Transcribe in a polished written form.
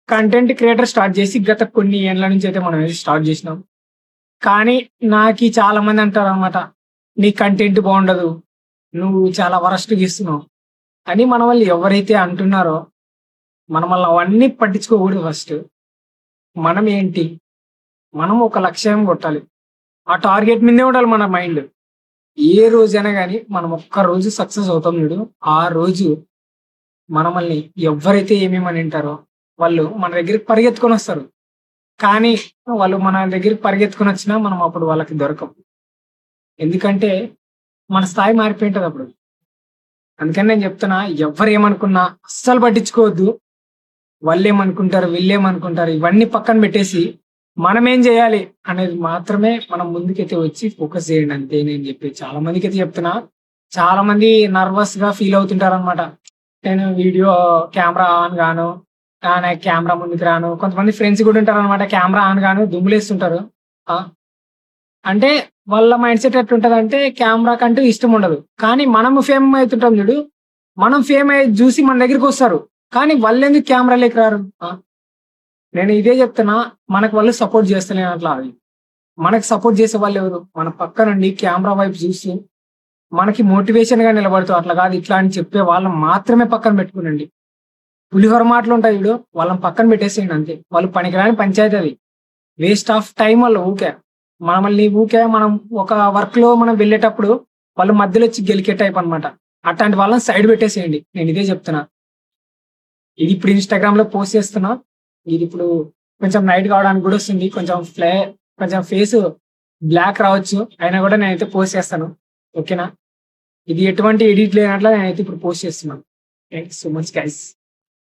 Content creator start చేసి గత కొన్ని ఏండ్ల నుంచి అయితే మనం ఇది స్టార్ట్ చేసినాం. కానీ నాకి చాలా మంది అంటారనమాట. "నీ కంటెంట్ బాగుండదు. నువ్వు చాలా వరస్ట్‌గా ఇస్తున్నావు" అని మన వాళ్ళు ఎవరైతే అంటున్నారో, మనం వాళ్ళని అవన్నీ పట్టించుకోకూడదు ఫస్ట్. మనం ఏంటి? మనం ఒక లక్ష్యం కొట్టాలి. ఆ టార్గెట్ మీదనే ఉండాలి మన మైండ్. ఏ రోజైనా గాని మనం ఒక్క రోజు సక్సెస్ అవుతాం చూడు, ఆ రోజు మనమల్ని ఎవ్వరైతే ఏమేమని అంటారో, వాళ్ళు మన దగ్గరికి పరిగెత్తుకొనొస్తారు. కానీ వాళ్ళు మన దగ్గరికి పరిగెత్తుకొనొచ్చినా మనం అప్పుడు వాళ్ళకి దొరకం. ఎందుకంటే మన స్థాయి మారిపోయుంటదప్పుడు. అందుకని నేను చెప్తున్నా ఎవ్వరేమనుకున్నా అస్సలు పట్టించుకోవద్దు. వాళ్ళేమనుకుంటారు, వీళ్ళేమనుకుంటారు ఇవన్నీ పక్కన పెట్టేసి, మనమేం జేయాలి అనేది మాత్రమే మనం ముందుకైతే వచ్చి ఫోకస్ చేయండి అంతే నేను చెప్పేది. చాలా మందికైతే చెప్తున్నా. చాలా మంది నర్వస్‌గా ఫీల్ అవుతుంటారనమాట. నేను వీడియో కెమెరా ఆన్ గాను, నాకు కెమెరా ముందుకు రాను. కొంతమంది ఫ్రెండ్స్ గూడా ఉంటారనమాట. కెమెరా ఆన్ గాను దుమ్ములేస్తుంటారు. ఆ! అంటే వాళ్ళ మైండ్‌సెట్ ఎట్లుంటదంటే కెమెరాకంటూ ఇష్టం ఉండదు. కానీ మనము ఫేమ్ అయితుంటాం జూడు. మనం ఫేమ్ అయ్యేది జూసి మన దగ్గరికొస్తారు. కానీ వాళ్ళెందుకు కెమెరాలోకి రారు? ఆ! నేను ఇదే జెప్తున్నా. మనకు వాళ్ళు సపోర్ట్ జేస్తలేనట్ల అది. మనకు సపోర్ట్ జేసే వాళ్ళెవరు? మన పక్కనుండి కెమెరా వైపు జూసి, మనకి మోటివేషన్‌గా నిలబడుతూ అట్లా గాదు ఇట్లా అని చెప్పే వాళ్ళని మాత్రమే పక్కన బెట్టుకోనండి. పులిహోర మాటలుంటాయి జూడు. వాళ్ళని పక్కన బెట్టేసేయండి అంతే. వాళ్ళు పనికిరాని పంచాయతీ అది. వేస్ట్ ఆఫ్ టైమ్ వాళ్ళు ఊకే. మనమల్ని ఊకే మనం ఒక వర్క్‌లో మనం వెళ్ళేటప్పుడు వాళ్ళు మధ్యలో వచ్చి గెలికే టైప్ అన్నమాట. అట్టాంటి వాళ్ళని సైడ్ పెట్టేసేయండి. నేనిదే చెప్తున్నా. ఇదిప్పుడు ఇన్‌స్టాగ్రామ్‌లో పోస్ట్ చేస్తున్నా. ఇదిప్పుడు కొంచెం నైట్ కావడానికి గూడా వస్తుంది. కొంచెం ఫేసు బ్లాక్ రావచ్చు. అయినా గూడా నేనైతే పోస్ట్ చేస్తాను. ఓకేనా? ఇది ఎటువంటి ఎడిట్ లేనట్ల నేనైతే ఇప్పుడు పోస్ట్ చేస్తున్నాను. Thank you so much guys.